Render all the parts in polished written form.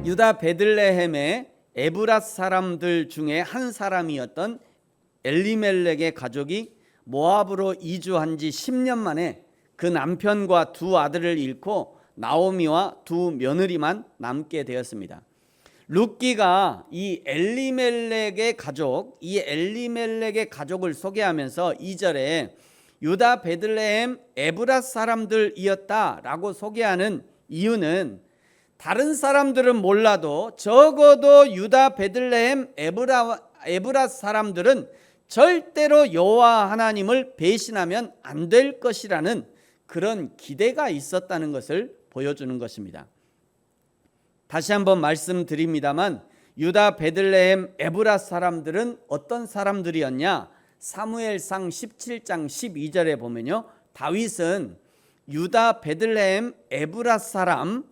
유다 베들레헴의 에브랏 사람들 중에 한 사람이었던 엘리멜렉의 가족이 모압으로 이주한 지 10년 만에 그 남편과 두 아들을 잃고 나오미와 두 며느리만 남게 되었습니다. 룻기가 이 엘리멜렉의 가족을 소개하면서 2절에 유다 베들레헴 에브랏 사람들이었다라고 소개하는 이유는 다른 사람들은 몰라도 적어도 유다 베들레헴 에브랏 사람들은 절대로 여호와 하나님을 배신하면 안 될 것이라는 그런 기대가 있었다는 것을 보여주는 것입니다. 다시 한번 말씀드립니다만 유다 베들레헴 에브랏 사람들은 어떤 사람들이었냐? 사무엘상 17장 12절에 보면요, 다윗은 유다 베들레헴 에브랏 사람,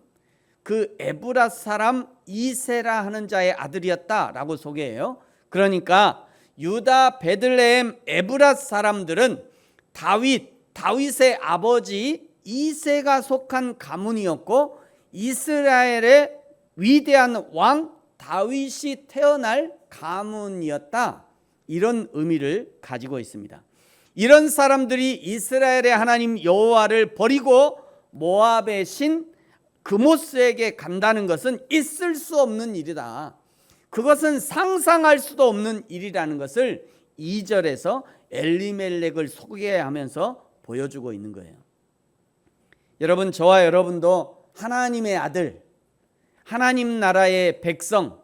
그 에브랏 사람 이세라 하는 자의 아들이었다라고 소개해요. 그러니까 유다 베들레헴 에브랏 사람들은 다윗의 아버지 이세가 속한 가문이었고 이스라엘의 위대한 왕 다윗이 태어날 가문이었다, 이런 의미를 가지고 있습니다. 이런 사람들이 이스라엘의 하나님 여호와를 버리고 모압의 신 그모스에게 간다는 것은 있을 수 없는 일이다. 그것은 상상할 수도 없는 일이라는 것을 2절에서 엘리멜렉을 소개하면서 보여주고 있는 거예요. 여러분, 저와 여러분도 하나님의 아들, 하나님 나라의 백성,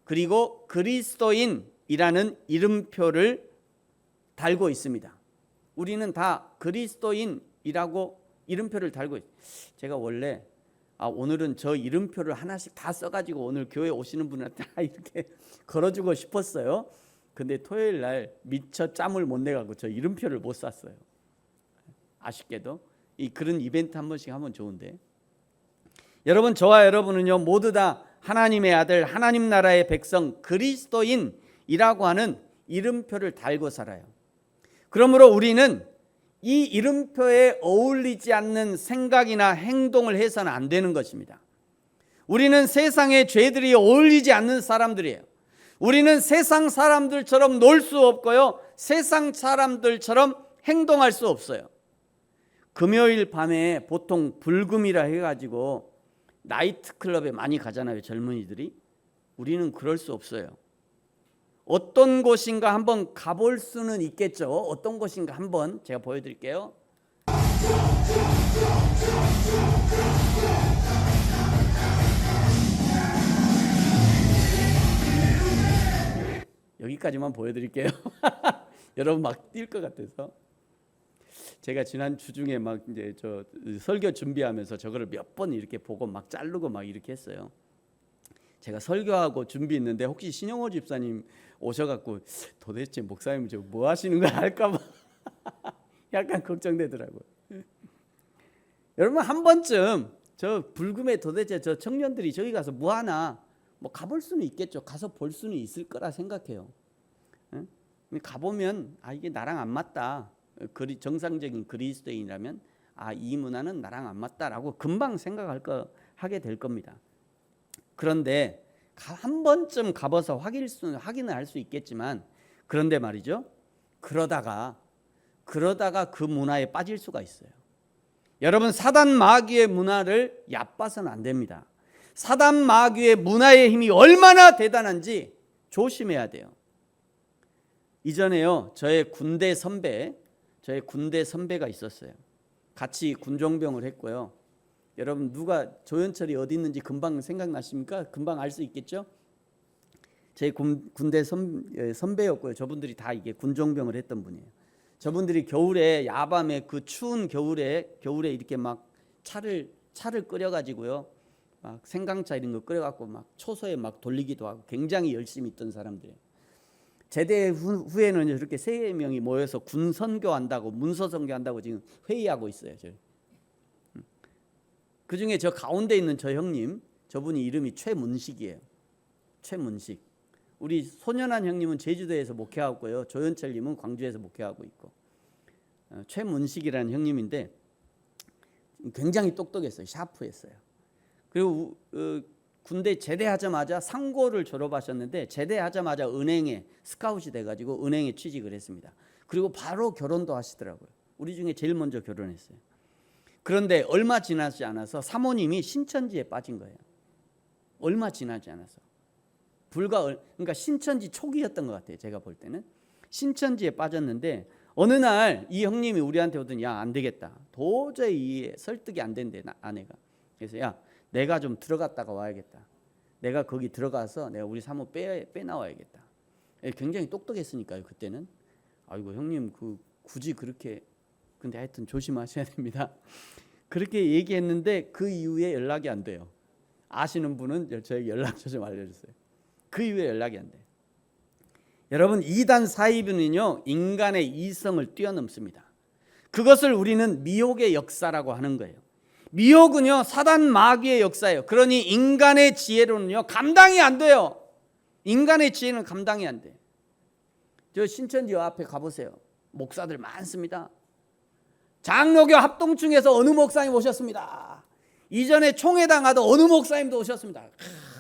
그리고 그리스도인이라는 이름표를 달고 있습니다. 우리는 다 그리스도인이라고 이름표를 달고 있어요. 제가 원래 오늘은 저 이름표를 하나씩 다 써가지고 오늘 교회 오시는 분한테 다 이렇게 걸어주고 싶었어요. 근데 토요일 날 미처 짬을 못 내가고 저 이름표를 못 샀어요. 아쉽게도 그런 이벤트 한 번씩 하면 좋은데, 여러분, 저와 여러분은요 모두 다 하나님의 아들, 하나님 나라의 백성, 그리스도인이라고 하는 이름표를 달고 살아요. 그러므로 우리는 이 이름표에 어울리지 않는 생각이나 행동을 해서는 안 되는 것입니다. 우리는 세상의 죄들이 어울리지 않는 사람들이에요. 우리는 세상 사람들처럼 놀 수 없고요, 세상 사람들처럼 행동할 수 없어요. 금요일 밤에 보통 불금이라 해가지고 나이트클럽에 많이 가잖아요, 젊은이들이. 우리는 그럴 수 없어요. 어떤 곳인가 한번 가볼 수는 있겠죠. 어떤 곳인가 한번 제가 보여드릴게요. 여기까지만 보여드릴게요. 여러분 막 뛸 것 같아서. 제가 지난 주 중에 막 이제 저 설교 준비하면서 저거를 몇 번 이렇게 보고 막 자르고 막 이렇게 했어요. 제가 설교하고 준비했는데 혹시 신영호 집사님 오셔갖고 도대체 목사님 저 뭐 하시는 거 할까봐 약간 걱정되더라고요. 여러분, 한 번쯤 저 불금에 도대체 저 청년들이 저기 가서 뭐 하나, 뭐 가볼 수는 있겠죠. 가서 볼 수는 있을 거라 생각해요. 가보면 이게 나랑 안 맞다, 정상적인 그리스도인이라면 이 문화는 나랑 안 맞다라고 금방 하게 될 겁니다. 그런데 한 번쯤 가봐서 확인을 할 수 있겠지만, 그런데 말이죠, 그러다가 그 문화에 빠질 수가 있어요. 여러분, 사단 마귀의 문화를 얕봐서는 안 됩니다. 사단 마귀의 문화의 힘이 얼마나 대단한지 조심해야 돼요. 이전에요, 저의 군대 선배가 있었어요. 같이 군종병을 했고요. 여러분, 누가 조연철이 어디 있는지 금방 생각나십니까? 금방 알 수 있겠죠? 제 군대 선배였고요. 저분들이 다 이게 군종병을 했던 분이에요. 저분들이 겨울에, 야밤에, 그 추운 겨울에 이렇게 막 차를 끓여가지고요, 막 생강차 이런 거 끓여갖고 막 초소에 막 돌리기도 하고 굉장히 열심히 있던 사람들이에요. 제대 후에는 이렇게 3명이 모여서 군 선교한다고, 문서 선교한다고 지금 회의하고 있어요. 그 중에 저 가운데 있는 저 형님, 저분이 이름이 최문식이에요. 최문식. 우리 소년한 형님은 제주도에서 목회하고요, 조현철님은 광주에서 목회하고 있고, 최문식이라는 형님인데 굉장히 똑똑했어요. 샤프했어요. 그리고 군대 제대하자마자 상고를 졸업하셨는데 제대하자마자 은행에 스카웃이 돼가지고 은행에 취직을 했습니다. 그리고 바로 결혼도 하시더라고요. 우리 중에 제일 먼저 결혼했어요. 그런데 얼마 지나지 않아서 사모님이 신천지에 빠진 거예요. 얼마 지나지 않아서 그러니까 신천지 초기였던 것 같아요. 제가 볼 때는 신천지에 빠졌는데 어느 날 이 형님이 우리한테 오더니 야, 안 되겠다. 도저히 설득이 안 된대 아내가. 그래서 야, 내가 좀 들어갔다가 와야겠다. 내가 거기 들어가서 내가 우리 사모 빼나와야겠다. 굉장히 똑똑했으니까요. 그때는. 아이고 형님 굳이 그렇게 근데 하여튼 조심하셔야 됩니다. 그렇게 얘기했는데 그 이후에 연락이 안 돼요. 아시는 분은 저에게 연락처 좀 알려주세요. 그 이후에 연락이 안 돼요. 여러분 이단 사이비는요 인간의 이성을 뛰어넘습니다. 그것을 우리는 미혹의 역사라고 하는 거예요. 미혹은요 사단 마귀의 역사예요. 그러니 인간의 지혜로는요 감당이 안 돼요. 인간의 지혜는 감당이 안 돼. 저 신천지 앞에 가보세요. 목사들 많습니다. 장로교 합동층에서 어느 목사님 오셨습니다. 이전에 총회당 하던 어느 목사님도 오셨습니다.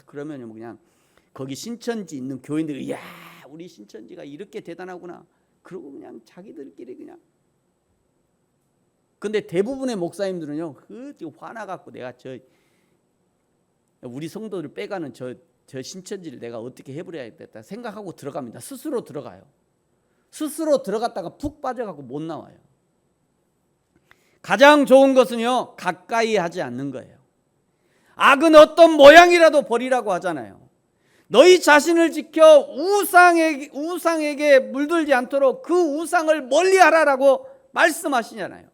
그러면 그냥 거기 신천지 있는 교인들이 이야 우리 신천지가 이렇게 대단하구나. 그러고 그냥 자기들끼리 그냥. 근데 대부분의 목사님들은요 화나갖고 내가 우리 성도를 빼가는 저 신천지를 내가 어떻게 해버려야겠다 생각하고 들어갑니다. 스스로 들어가요. 스스로 들어갔다가 푹 빠져갖고 못 나와요. 가장 좋은 것은요 가까이 하지 않는 거예요. 악은 어떤 모양이라도 버리라고 하잖아요. 너희 자신을 지켜 우상에게 물들지 않도록 그 우상을 멀리하라라고 말씀하시잖아요.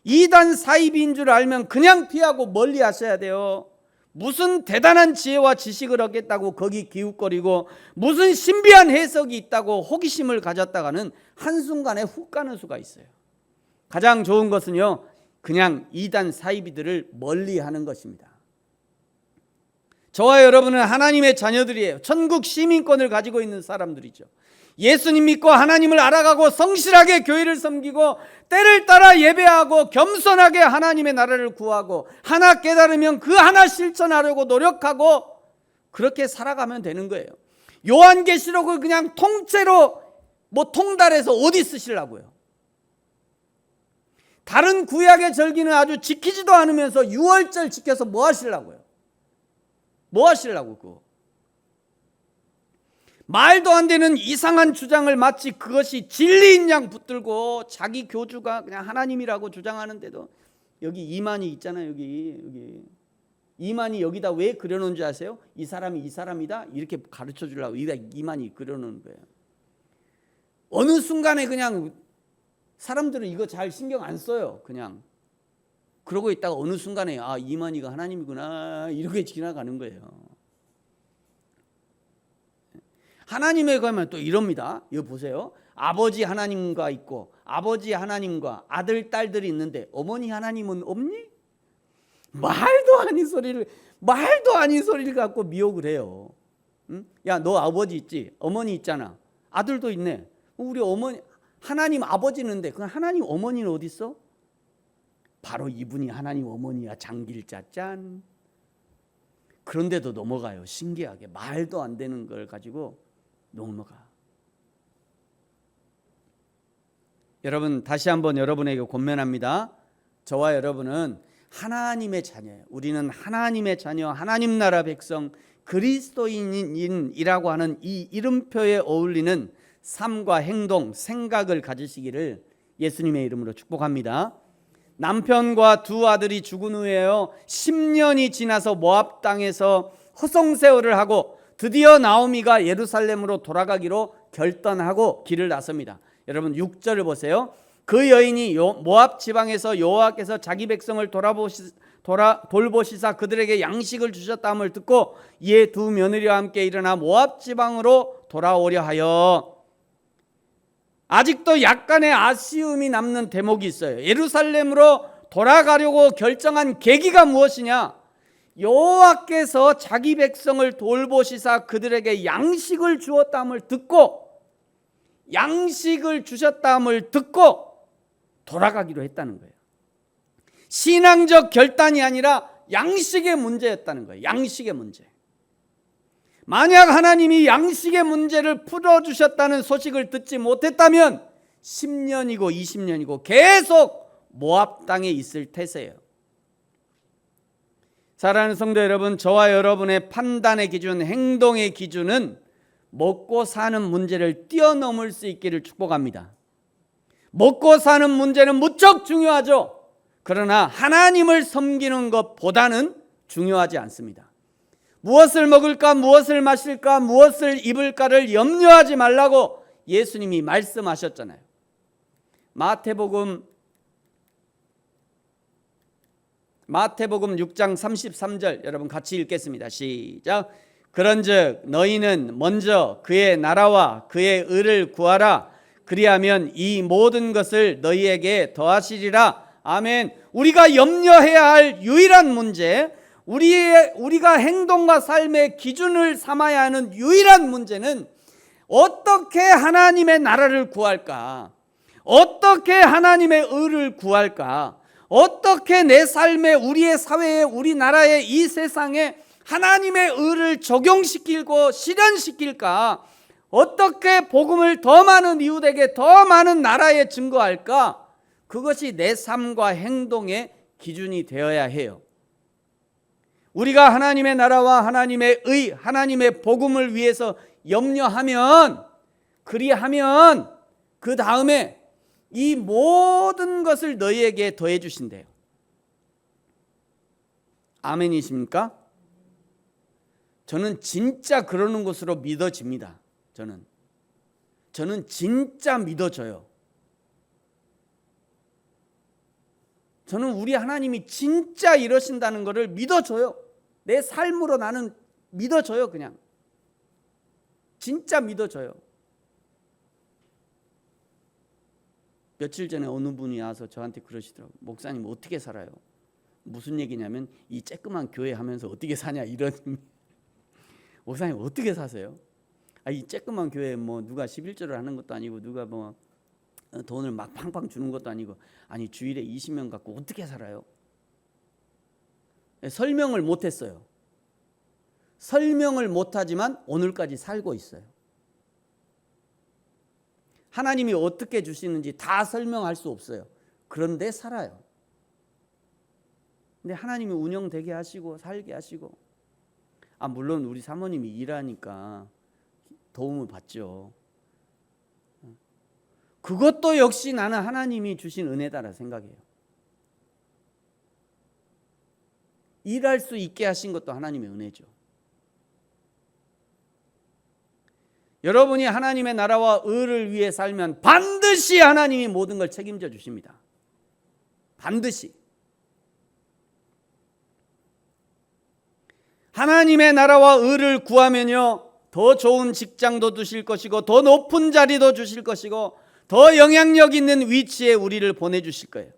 이단 사이비인 줄 알면 그냥 피하고 멀리 하셔야 돼요. 무슨 대단한 지혜와 지식을 얻겠다고 거기 기웃거리고 무슨 신비한 해석이 있다고 호기심을 가졌다가는 한순간에 훅 가는 수가 있어요. 가장 좋은 것은요 그냥 이단 사이비들을 멀리하는 것입니다. 저와 여러분은 하나님의 자녀들이에요. 천국 시민권을 가지고 있는 사람들이죠. 예수님 믿고 하나님을 알아가고 성실하게 교회를 섬기고 때를 따라 예배하고 겸손하게 하나님의 나라를 구하고 하나 깨달으면 그 하나 실천하려고 노력하고 그렇게 살아가면 되는 거예요. 요한계시록을 그냥 통째로 통달해서 어디 쓰시려고요? 다른 구약의 절기는 아주 지키지도 않으면서 유월절 지켜서 뭐 하시려고요? 뭐 하시려고 그거? 말도 안 되는 이상한 주장을 마치 그것이 진리인 양 붙들고 자기 교주가 그냥 하나님이라고 주장하는데도 여기 이만희 있잖아요. 여기 이만희 여기다 왜 그려놓은 줄 아세요? 이 사람이 이 사람이다 이렇게 가르쳐 주려고 이만희 그려놓은 거예요. 어느 순간에 그냥 사람들은 이거 잘 신경 안 써요. 그냥 그러고 있다가 어느 순간에 아 이만희가 하나님이구나 이렇게 지나가는 거예요. 하나님에 가면 또 이럽니다. 이거 보세요. 아버지 하나님과 있고 아버지 하나님과 아들 딸들이 있는데 어머니 하나님은 없니? 말도 아닌 소리를 갖고 미혹을 해요. 응? 야 너 아버지 있지? 어머니 있잖아. 아들도 있네. 우리 어머니 하나님 아버지는 있는데 그 하나님 어머니는 어디 있어? 바로 이분이 하나님 어머니야. 장길자 짠. 그런데도 넘어가요. 신기하게 말도 안 되는 걸 가지고 넘어가. 여러분 다시 한번 여러분에게 권면합니다. 저와 여러분은 하나님의 자녀예요. 우리는 하나님의 자녀, 하나님 나라 백성, 그리스도인이라고 하는 이 이름표에 어울리는 삶과 행동, 생각을 가지시기를 예수님의 이름으로 축복합니다. 남편과 두 아들이 죽은 후에요 10년이 지나서 모압 땅에서 허송세월을 하고 드디어 나오미가 예루살렘으로 돌아가기로 결단하고 길을 나섭니다. 여러분 6절을 보세요. 그 여인이 모압 지방에서 여호와께서 자기 백성을 돌보시사 그들에게 양식을 주셨다함을 듣고 이에 두 며느리와 함께 일어나 모압 지방으로 돌아오려 하여. 아직도 약간의 아쉬움이 남는 대목이 있어요. 예루살렘으로 돌아가려고 결정한 계기가 무엇이냐? 여호와께서 자기 백성을 돌보시사 그들에게 양식을 주었다함을 듣고 양식을 주셨다함을 듣고 돌아가기로 했다는 거예요. 신앙적 결단이 아니라 양식의 문제였다는 거예요. 양식의 문제. 만약 하나님이 양식의 문제를 풀어주셨다는 소식을 듣지 못했다면 10년이고 20년이고 계속 모압 땅에 있을 태세예요. 사랑하는 성도 여러분, 저와 여러분의 판단의 기준, 행동의 기준은 먹고 사는 문제를 뛰어넘을 수 있기를 축복합니다. 먹고 사는 문제는 무척 중요하죠. 그러나 하나님을 섬기는 것보다는 중요하지 않습니다. 무엇을 먹을까, 무엇을 마실까, 무엇을 입을까를 염려하지 말라고 예수님이 말씀하셨잖아요. 마태복음 6장 33절 여러분 같이 읽겠습니다. 시작. 그런즉 너희는 먼저 그의 나라와 그의 의를 구하라. 그리하면 이 모든 것을 너희에게 더하시리라. 아멘. 우리가 염려해야 할 유일한 문제, 우리가 행동과 삶의 기준을 삼아야 하는 유일한 문제는 어떻게 하나님의 나라를 구할까? 어떻게 하나님의 의를 구할까? 어떻게 내 삶에, 우리의 사회에, 우리나라에, 이 세상에 하나님의 의를 적용시키고 실현시킬까? 어떻게 복음을 더 많은 이웃에게, 더 많은 나라에 증거할까? 그것이 내 삶과 행동의 기준이 되어야 해요. 우리가 하나님의 나라와 하나님의 의, 하나님의 복음을 위해서 염려하면, 그리하면 그 다음에 이 모든 것을 너희에게 더해 주신대요. 아멘이십니까? 저는 진짜 그러는 것으로 믿어집니다. 저는 진짜 믿어져요. 저는 우리 하나님이 진짜 이러신다는 것을 믿어져요. 내 삶으로 나는 믿어져요. 그냥 진짜 믿어져요. 며칠 전에 어느 분이 와서 저한테 그러시더라고요. 목사님 어떻게 살아요? 무슨 얘기냐면 이 쬐끄만 교회 하면서 어떻게 사냐 이런. 목사님 어떻게 사세요? 이 쬐끄만 교회 뭐 누가 11조를 하는 것도 아니고 누가 뭐 돈을 막 팡팡 주는 것도 아니고, 아니 주일에 20명 갖고 어떻게 살아요? 설명을 못했어요. 설명을 못하지만 오늘까지 살고 있어요. 하나님이 어떻게 주시는지 다 설명할 수 없어요. 그런데 살아요. 근데 하나님이 운영되게 하시고 살게 하시고, 물론 우리 사모님이 일하니까 도움을 받죠. 그것도 역시 나는 하나님이 주신 은혜다라 생각해요. 일할 수 있게 하신 것도 하나님의 은혜죠. 여러분이 하나님의 나라와 의를 위해 살면 반드시 하나님이 모든 걸 책임져 주십니다. 반드시. 하나님의 나라와 의를 구하면요, 더 좋은 직장도 주실 것이고, 더 높은 자리도 주실 것이고, 더 영향력 있는 위치에 우리를 보내주실 거예요.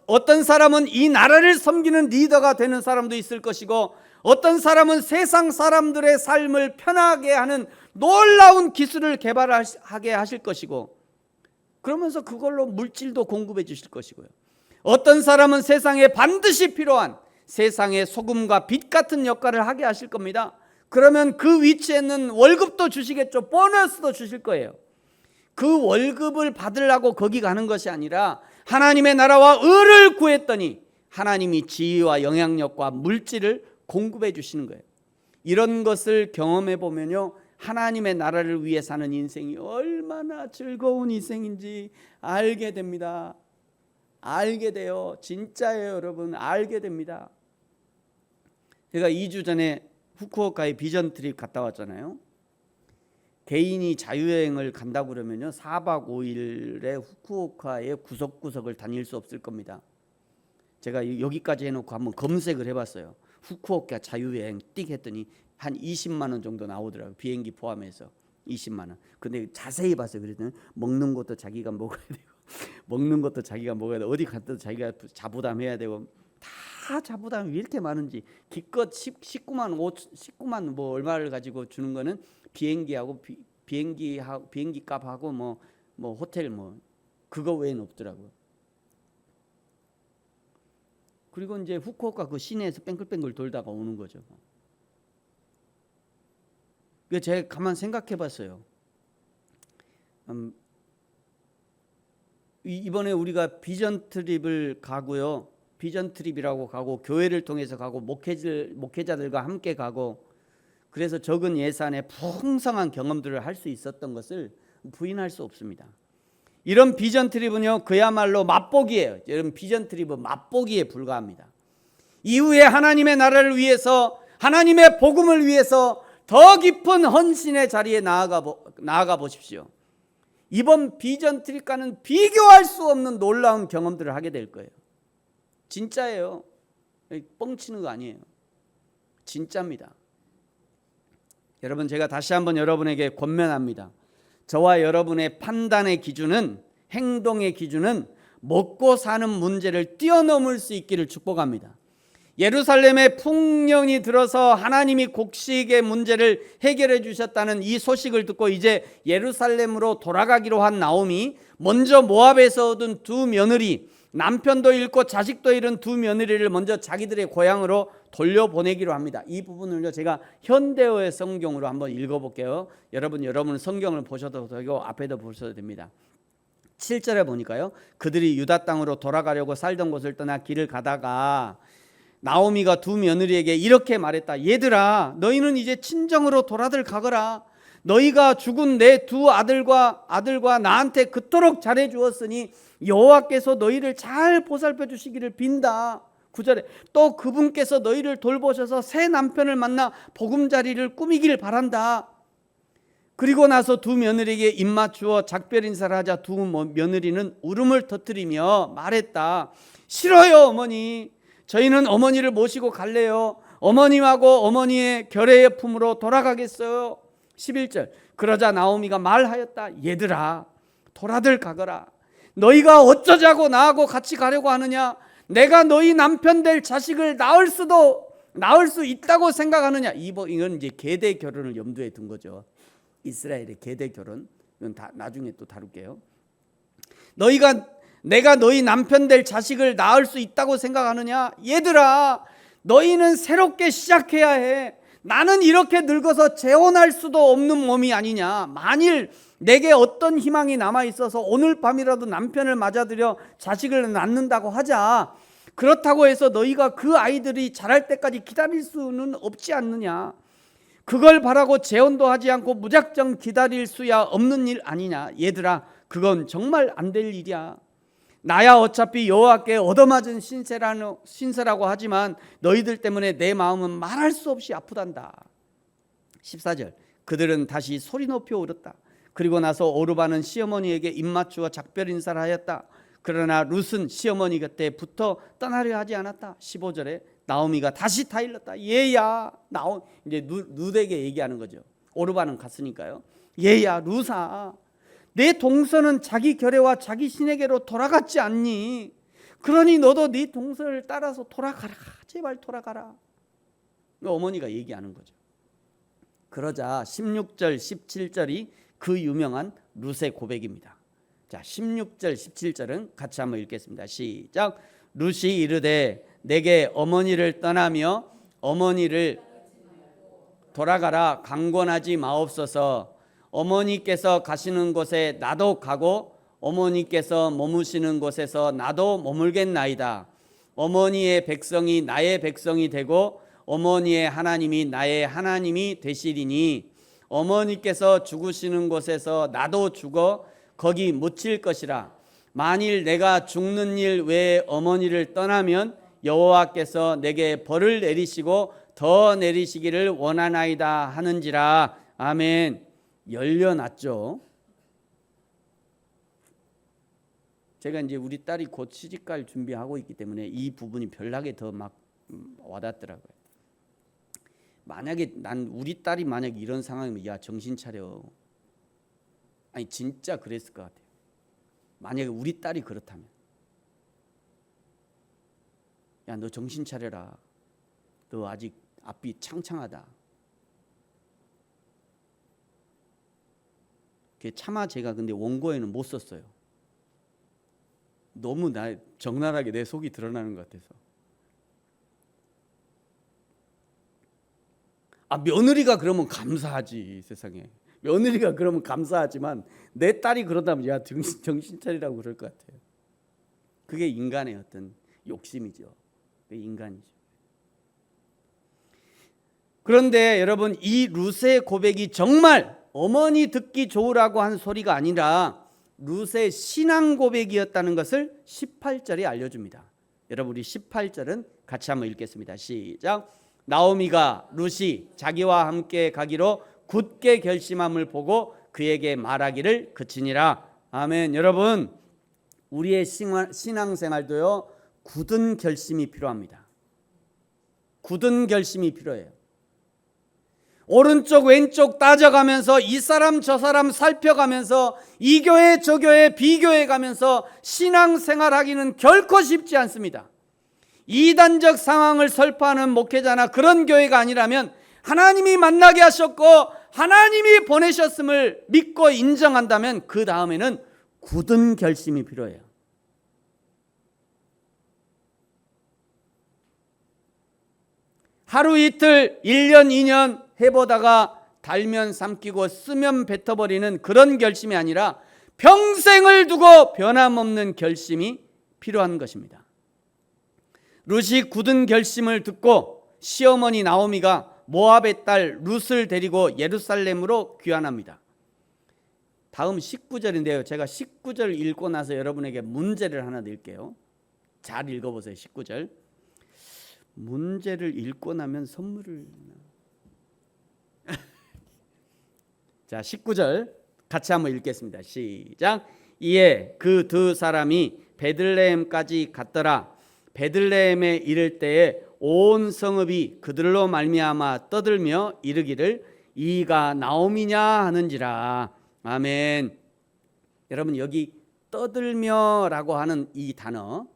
어떤 사람은 이 나라를 섬기는 리더가 되는 사람도 있을 것이고, 어떤 사람은 세상 사람들의 삶을 편하게 하는 놀라운 기술을 개발하게 하실 것이고, 그러면서 그걸로 물질도 공급해 주실 것이고요. 어떤 사람은 세상에 반드시 필요한 세상의 소금과 빛 같은 역할을 하게 하실 겁니다. 그러면 그 위치에는 월급도 주시겠죠. 보너스도 주실 거예요. 그 월급을 받으려고 거기 가는 것이 아니라 하나님의 나라와 의를 구했더니 하나님이 지위와 영향력과 물질을 공급해 주시는 거예요. 이런 것을 경험해 보면요, 하나님의 나라를 위해 사는 인생이 얼마나 즐거운 인생인지 알게 됩니다. 알게 돼요. 진짜예요, 여러분. 알게 됩니다. 제가 2주 전에 후쿠오카에 비전 트립 갔다 왔잖아요. 개인이 자유여행을 간다고 그러면요, 4박 5일에 후쿠오카의 구석구석을 다닐 수 없을 겁니다. 제가 여기까지 해놓고 한번 검색을 해봤어요. 후쿠오카 자유여행 띡 했더니 한 20만 원 정도 나오더라고요. 비행기 포함해서 20만 원. 근데 자세히 봤어요. 그랬더니 먹는 것도 자기가 먹어야 되고, 먹는 것도 자기가 먹어야 되고, 어디 갔다 자기가 자부담해야 되고, 다 자부담이 왜 이렇게 많은지. 기껏 19만 뭐 얼마를 가지고 주는 거는 비행기하고 비행기 값하고 뭐 호텔 뭐 그거 외에는 없더라고요. 그리고 이제 후쿠오카 그 시내에서 뺑글뺑글 돌다가 오는 거죠. 그 제가 가만 생각해봤어요. 이번에 우리가 비전 트립을 가고요. 비전 트립이라고 가고 교회를 통해서 가고 목회자들과 함께 가고 그래서 적은 예산에 풍성한 경험들을 할 수 있었던 것을 부인할 수 없습니다. 이런 비전 트립은요 그야말로 맛보기예요. 여러분 비전 트립은 맛보기에 불과합니다. 이후에 하나님의 나라를 위해서 하나님의 복음을 위해서 더 깊은 헌신의 자리에 나아가 보십시오. 이번 비전 트립과는 비교할 수 없는 놀라운 경험들을 하게 될 거예요. 진짜예요. 뻥치는 거 아니에요. 진짜입니다. 여러분 제가 다시 한번 여러분에게 권면합니다. 저와 여러분의 판단의 기준은 행동의 기준은 먹고 사는 문제를 뛰어넘을 수 있기를 축복합니다. 예루살렘에 풍년이 들어서 하나님이 곡식의 문제를 해결해 주셨다는 이 소식을 듣고 이제 예루살렘으로 돌아가기로 한 나오미 먼저 모압에서 얻은 두 며느리 남편도 잃고 자식도 잃은 두 며느리를 먼저 자기들의 고향으로 돌려보내기로 합니다. 이 부분을요 제가 현대어의 성경으로 한번 읽어볼게요. 여러분 성경을 보셔도 되고 앞에도 보셔도 됩니다. 7절에 보니까요 그들이 유다 땅으로 돌아가려고 살던 곳을 떠나 길을 가다가 나오미가 두 며느리에게 이렇게 말했다. 얘들아 너희는 이제 친정으로 돌아들 가거라. 너희가 죽은 내 두 아들과 나한테 그토록 잘해 주었으니 여호와께서 너희를 잘 보살펴 주시기를 빈다. 9절에 또 그분께서 너희를 돌보셔서 새 남편을 만나 보금자리를 꾸미길 바란다. 그리고 나서 두 며느리에게 입맞추어 작별 인사를 하자 두 며느리는 울음을 터뜨리며 말했다. 싫어요 어머니. 저희는 어머니를 모시고 갈래요. 어머님하고 어머니의 결의의 품으로 돌아가겠어요. 11절 그러자 나오미가 말하였다. 얘들아 돌아들 가거라. 너희가 어쩌자고 나하고 같이 가려고 하느냐. 내가 너희 남편 될 자식을 낳을 수 있다고 생각하느냐. 이건 이제 계대 결혼을 염두에 둔 거죠. 이스라엘의 계대 결혼. 이건 다 나중에 또 다룰게요. 내가 너희 남편 될 자식을 낳을 수 있다고 생각하느냐. 얘들아 너희는 새롭게 시작해야 해. 나는 이렇게 늙어서 재혼할 수도 없는 몸이 아니냐. 만일 내게 어떤 희망이 남아있어서 오늘 밤이라도 남편을 맞아들여 자식을 낳는다고 하자. 그렇다고 해서 너희가 그 아이들이 자랄 때까지 기다릴 수는 없지 않느냐. 그걸 바라고 재혼도 하지 않고 무작정 기다릴 수야 없는 일 아니냐. 얘들아 그건 정말 안 될 일이야. 나야 어차피 여호와께 얻어맞은 신세라고 하지만 너희들 때문에 내 마음은 말할 수 없이 아프단다. 14절 그들은 다시 소리 높여 울었다. 그리고 나서 오르바는 시어머니에게 입맞추어 작별 인사를 하였다. 그러나 룻은 시어머니 곁에 붙어 떠나려 하지 않았다. 15절에 나오미가 다시 타일렀다. 얘야 이제 룻에게 얘기하는 거죠. 오르바는 갔으니까요. 얘야 룻아 내 동서는 자기 결애와 자기 신에게로 돌아갔지 않니? 그러니 너도 네 동서를 따라서 돌아가라. 제발 돌아가라. 어머니가 얘기하는 거죠. 그러자 16절 17절이 그 유명한 룻의 고백입니다. 자 16절 17절은 같이 한번 읽겠습니다. 시작. 룻이 이르되 내게 어머니를 떠나며 어머니를 돌아가라 강권하지 마옵소서. 어머니께서 가시는 곳에 나도 가고 어머니께서 머무시는 곳에서 나도 머물겠나이다. 어머니의 백성이 나의 백성이 되고 어머니의 하나님이 나의 하나님이 되시리니 어머니께서 죽으시는 곳에서 나도 죽어 거기 묻힐 것이라. 만일 내가 죽는 일 외에 어머니를 떠나면 여호와께서 내게 벌을 내리시고 더 내리시기를 원하나이다 하는지라. 아멘. 열려놨죠. 제가 이제 우리 딸이 곧 시집갈 준비하고 있기 때문에 이 부분이 별나게 더 막 와닿더라고요. 만약에 우리 딸이 만약 이런 상황이면 야 정신 차려. 아니 진짜 그랬을 것 같아요. 만약에 우리 딸이 그렇다면 야 너 정신 차려라. 너 아직 앞이 창창하다. 차마 제가 근데 원고에는 못 썼어요. 너무 적나라하게 내 속이 드러나는 것 같아서. 며느리가 그러면 감사하지. 세상에 며느리가 그러면 감사하지만 내 딸이 그러다면 야 정신 차리라고 그럴 것 같아요. 그게 인간의 어떤 욕심이죠. 그게 인간이죠. 그런데 여러분, 이 룻의 고백이 정말 어머니 듣기 좋으라고 한 소리가 아니라 룻의 신앙 고백이었다는 것을 18절에 알려줍니다. 여러분, 우리 18절은 같이 한번 읽겠습니다. 시작. 나오미가 룻이 자기와 함께 가기로 굳게 결심함을 보고 그에게 말하기를 그치니라. 아멘. 여러분, 우리의 신앙생활도요, 굳은 결심이 필요합니다. 굳은 결심이 필요해요. 오른쪽 왼쪽 따져가면서 이 사람 저 사람 살펴가면서 이 교회 저 교회 비교해 가면서 신앙생활하기는 결코 쉽지 않습니다. 이단적 상황을 설파하는 목회자나 그런 교회가 아니라면 하나님이 만나게 하셨고 하나님이 보내셨음을 믿고 인정한다면 그 다음에는 굳은 결심이 필요해요. 하루 이틀 1년 2년 해보다가 달면 삼키고 쓰면 뱉어버리는 그런 결심이 아니라 평생을 두고 변함없는 결심이 필요한 것입니다. 룻이 굳은 결심을 듣고 시어머니 나오미가 모압의 딸 룻을 데리고 예루살렘으로 귀환합니다. 다음 19절인데요. 제가 19절 읽고 나서 여러분에게 문제를 하나 낼게요. 잘 읽어보세요. 19절. 문제를 읽고 나면 선물을 자, 19절 같이 한번 읽겠습니다. 시작. 이에 그 두 사람이 베들레헴까지 갔더라. 베들레헴에 이를 때에 온 성읍이 그들로 말미암아 떠들며 이르기를 이가 나오미냐 하는지라. 아멘. 여러분, 여기 떠들며라고 하는 이 단어,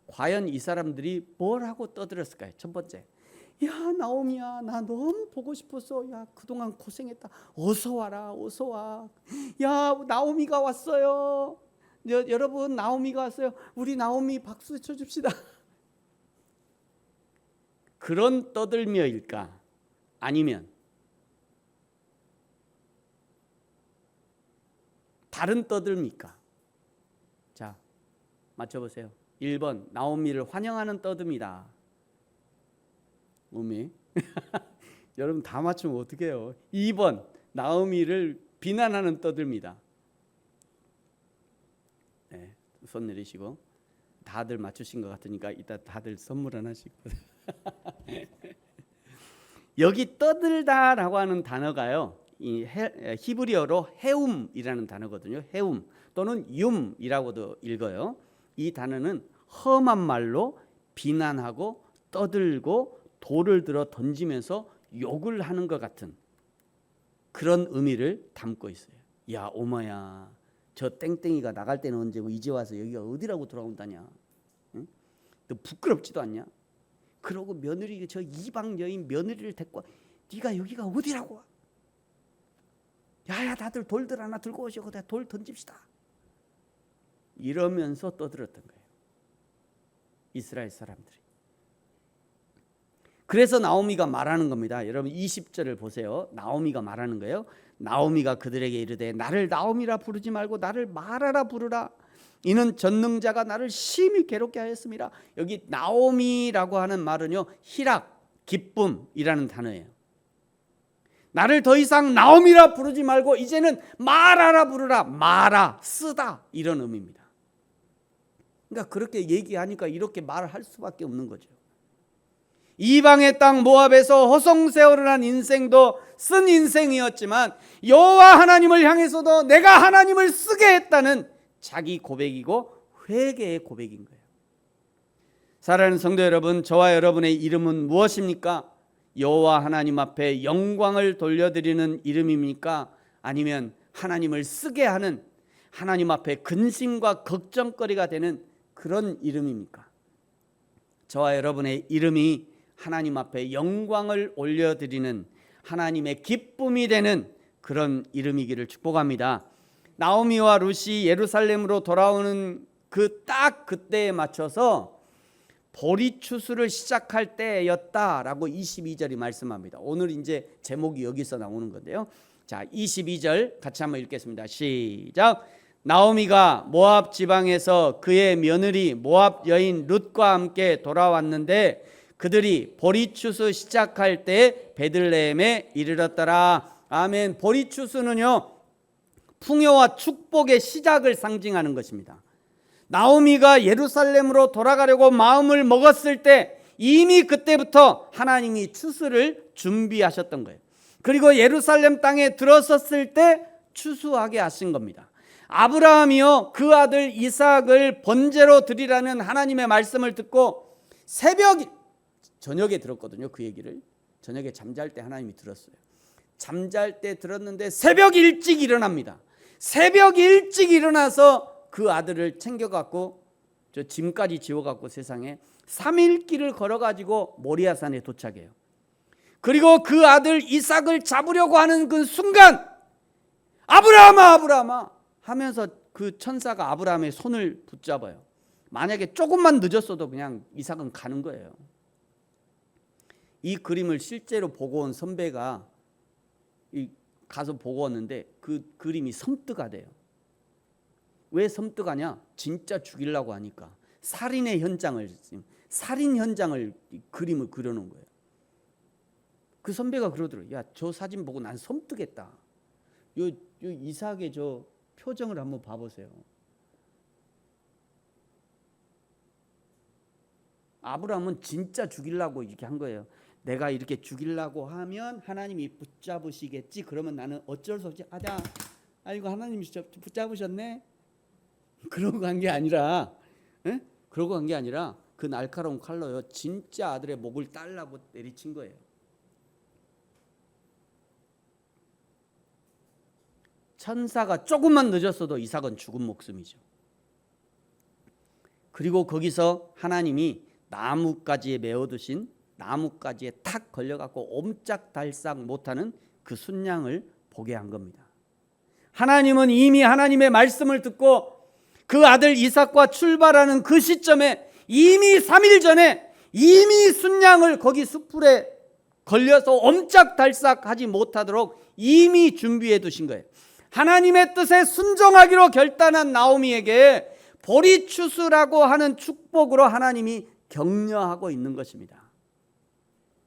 과연 이 사람들이 뭘 하고 떠들었을까요? 첫 번째, 야 나오미야, 나 너무 보고 싶었어. 야 그동안 고생했다. 어서 와라, 어서 와. 야 나오미가 왔어요. 여러분, 나오미가 왔어요. 우리 나오미 박수 쳐줍시다. 그런 떠들며일까? 아니면 다른 떠들미까? 자, 맞춰보세요. 1번 나오미를 환영하는 떠듭니다. 어미 여러분 다 맞추면 어떡해요? 2번 나오미를 비난하는 떠듭니다. 네, 손 내리시고. 다들 맞추신 것 같으니까 이따 다들 선물 하나씩. 여기 떠들다라고 하는 단어가요, 이 히브리어로 해움이라는 단어거든요. 해움 또는 윰이라고도 읽어요. 이 단어는 험한 말로 비난하고 떠들고 돌을 들어 던지면서 욕을 하는 것 같은 그런 의미를 담고 있어요. 야 오마야, 저 땡땡이가 나갈 때는 언제고 이제 와서 여기가 어디라고 돌아온다냐? 응? 너 부끄럽지도 않냐? 그러고 며느리, 저 이방 여인 며느리를 데리고 와. 네가 여기가 어디라고 와? 야야 다들 돌들 하나 들고 오시고 내가 돌 던집시다. 이러면서 떠들었던 거예요, 이스라엘 사람들이. 그래서 나오미가 말하는 겁니다. 여러분 20절을 보세요. 나오미가 말하는 거예요. 나오미가 그들에게 이르되 나를 나오미라 부르지 말고 나를 마라라 부르라. 이는 전능자가 나를 심히 괴롭게 하였습니다. 여기 나오미라고 하는 말은요, 희락, 기쁨이라는 단어예요. 나를 더 이상 나오미라 부르지 말고 이제는 마라라 부르라. 마라, 쓰다, 이런 의미입니다. 그러니까 그렇게 얘기하니까 이렇게 말을 할 수밖에 없는 거죠. 이방의 땅 모압에서 허송세월을 한 인생도 쓴 인생이었지만 여호와 하나님을 향해서도 내가 하나님을 쓰게 했다는 자기 고백이고 회개의 고백인 거예요. 사랑하는 성도 여러분, 저와 여러분의 이름은 무엇입니까? 여호와 하나님 앞에 영광을 돌려드리는 이름입니까? 아니면 하나님을 쓰게 하는, 하나님 앞에 근심과 걱정거리가 되는 그런 이름입니까? 저와 여러분의 이름이 하나님 앞에 영광을 올려드리는, 하나님의 기쁨이 되는 그런 이름이기를 축복합니다. 나오미와 룻이 예루살렘으로 돌아오는 그 딱 그때에 맞춰서 보리추수를 시작할 때였다라고 22절이 말씀합니다. 오늘 이제 제목이 여기서 나오는 건데요. 자, 22절 같이 한번 읽겠습니다. 시작. 나오미가 모압 지방에서 그의 며느리 모압 여인 룻과 함께 돌아왔는데 그들이 보리추수 시작할 때 베들레헴에 이르렀더라. 아멘. 보리추수는요, 풍요와 축복의 시작을 상징하는 것입니다. 나오미가 예루살렘으로 돌아가려고 마음을 먹었을 때 이미 그때부터 하나님이 추수를 준비하셨던 거예요. 그리고 예루살렘 땅에 들어섰을 때 추수하게 하신 겁니다. 아브라함이요, 그 아들 이삭을 번제로 드리라는 하나님의 말씀을 듣고 저녁에 들었거든요. 그 얘기를 저녁에 잠잘 때 하나님이 들었어요. 잠잘 때 들었는데 새벽 일찍 일어납니다. 새벽 일찍 일어나서 그 아들을 챙겨갖고 저 짐까지 지워갖고 세상에 3일 길을 걸어가지고 모리아산에 도착해요. 그리고 그 아들 이삭을 잡으려고 하는 그 순간 아브라함아 아브라함아 하면서 그 천사가 아브라함의 손을 붙잡아요. 만약에 조금만 늦었어도 그냥 이삭은 가는 거예요. 이 그림을 실제로 보고 온 선배가 가서 보고 왔는데 그 그림이 섬뜩하대요. 왜 섬뜩하냐? 진짜 죽이려고 하니까 살인 현장을 그림을 그려놓은 거예요. 그 선배가 그러더라고요. 야, 저 사진 보고 난 섬뜩했다. 요 이삭의 저 표정을 한번 봐보세요. 아브라함은 진짜 죽이려고 이렇게 한 거예요. 내가 이렇게 죽이려고 하면 하나님이 붙잡으시겠지. 그러면 나는 어쩔 수 없이 아이고 하나님이 붙잡으셨네. 그러고 간 게 아니라, 그러고 간 게 아니라 그 날카로운 칼로요 진짜 아들의 목을 따려고 내리친 거예요. 천사가 조금만 늦었어도 이삭은 죽은 목숨이죠. 그리고 거기서 하나님이 나뭇가지에 메어두신 나뭇가지에 탁 걸려갖고 옴짝달싹 못하는 그 순양을 보게 한 겁니다. 하나님은 이미 하나님의 말씀을 듣고 그 아들 이삭과 출발하는 그 시점에 이미 3일 전에 이미 순양을 거기 숯불에 걸려서 옴짝달싹하지 못하도록 이미 준비해 두신 거예요. 하나님의 뜻에 순종하기로 결단한 나오미에게 보리추수라고 하는 축복으로 하나님이 격려하고 있는 것입니다.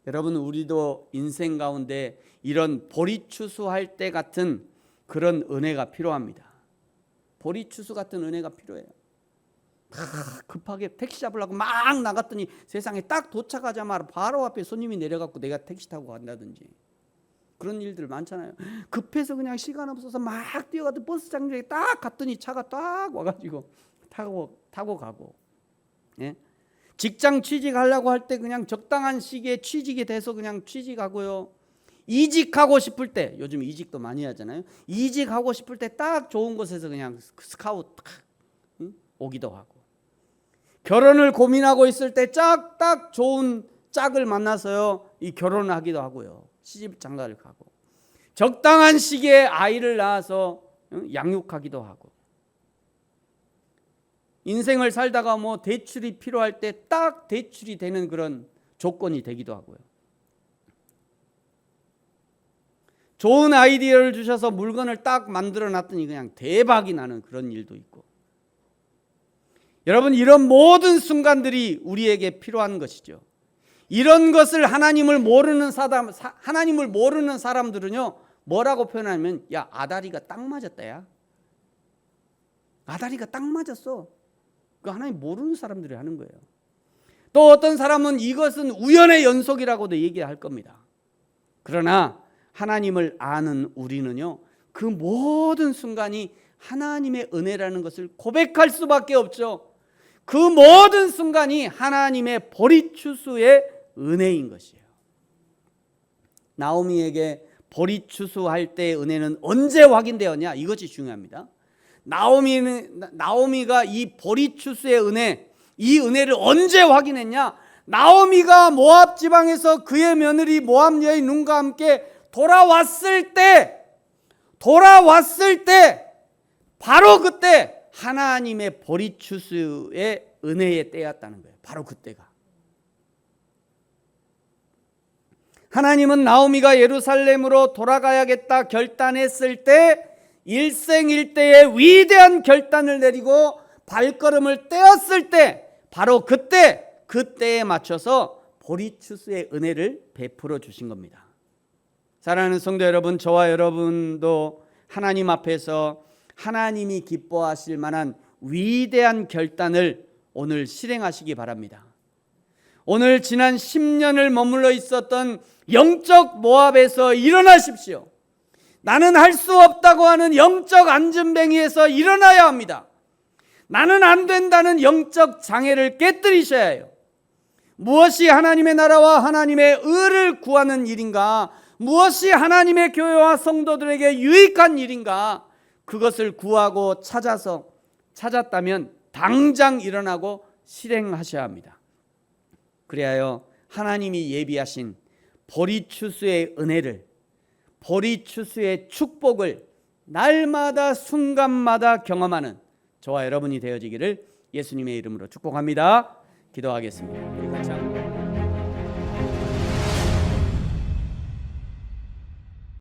여러분, 우리도 인생 가운데 이런 보리추수할 때 같은 그런 은혜가 필요합니다. 보리추수 같은 은혜가 필요해요. 급하게 택시 잡으려고 막 나갔더니 세상에 딱 도착하자마자 바로 앞에 손님이 내려갖고 내가 택시 타고 간다든지 그런 일들 많잖아요. 급해서 그냥 시간 없어서 막 뛰어가도 버스 장소에 딱 갔더니 차가 딱 와가지고 타고 가고, 예? 직장 취직하려고 할 때 그냥 적당한 시기에 취직이 돼서 그냥 취직하고요. 이직하고 싶을 때, 요즘 이직도 많이 하잖아요. 이직하고 싶을 때 딱 좋은 곳에서 그냥 스카우트 오기도 하고, 결혼을 고민하고 있을 때 딱 좋은 짝을 만나서요 이 결혼을 하기도 하고요. 시집 장가를 가고, 적당한 시기에 아이를 낳아서 양육하기도 하고, 인생을 살다가 뭐 대출이 필요할 때 딱 대출이 되는 그런 조건이 되기도 하고요. 좋은 아이디어를 주셔서 물건을 딱 만들어 놨더니 그냥 대박이 나는 그런 일도 있고. 여러분, 이런 모든 순간들이 우리에게 필요한 것이죠. 이런 것을 하나님을 모르는 사람들은요 뭐라고 표현하면, 야, 아다리가 딱 맞았다. 야, 아다리가 딱 맞았어. 그 하나님 모르는 사람들이 하는 거예요. 또 어떤 사람은 이것은 우연의 연속이라고도 얘기할 겁니다. 그러나 하나님을 아는 우리는요 그 모든 순간이 하나님의 은혜라는 것을 고백할 수밖에 없죠. 그 모든 순간이 하나님의 보리추수의 은혜인 것이에요. 나오미에게 보리추수할 때의 은혜는 언제 확인되었냐? 이것이 중요합니다. 나오미가 이 보리추수의 은혜, 이 은혜를 언제 확인했냐? 나오미가 모압 지방에서 그의 며느리 모압 여인 룬과 함께 돌아왔을 때 바로 그때 하나님의 보리추수의 은혜의 때였다는 거예요. 바로 그때가. 하나님은 나오미가 예루살렘으로 돌아가야겠다 결단했을 때 일생일대의 위대한 결단을 내리고 발걸음을 떼었을 때 바로 그때에 맞춰서 보리추수의 은혜를 베풀어 주신 겁니다. 사랑하는 성도 여러분, 저와 여러분도 하나님 앞에서 하나님이 기뻐하실 만한 위대한 결단을 오늘 실행하시기 바랍니다. 오늘 지난 10년을 머물러 있었던 영적 모압에서 일어나십시오. 나는 할 수 없다고 하는 영적 안전뱅이에서 일어나야 합니다. 나는 안 된다는 영적 장애를 깨뜨리셔야 해요. 무엇이 하나님의 나라와 하나님의 의를 구하는 일인가? 무엇이 하나님의 교회와 성도들에게 유익한 일인가? 그것을 구하고 찾았다면 당장 일어나고 실행하셔야 합니다. 그래야 하나님이 예비하신 보리추수의 은혜를, 보리추수의 축복을 날마다 순간마다 경험하는 저와 여러분이 되어지기를 예수님의 이름으로 축복합니다. 기도하겠습니다. 우리 같이 한번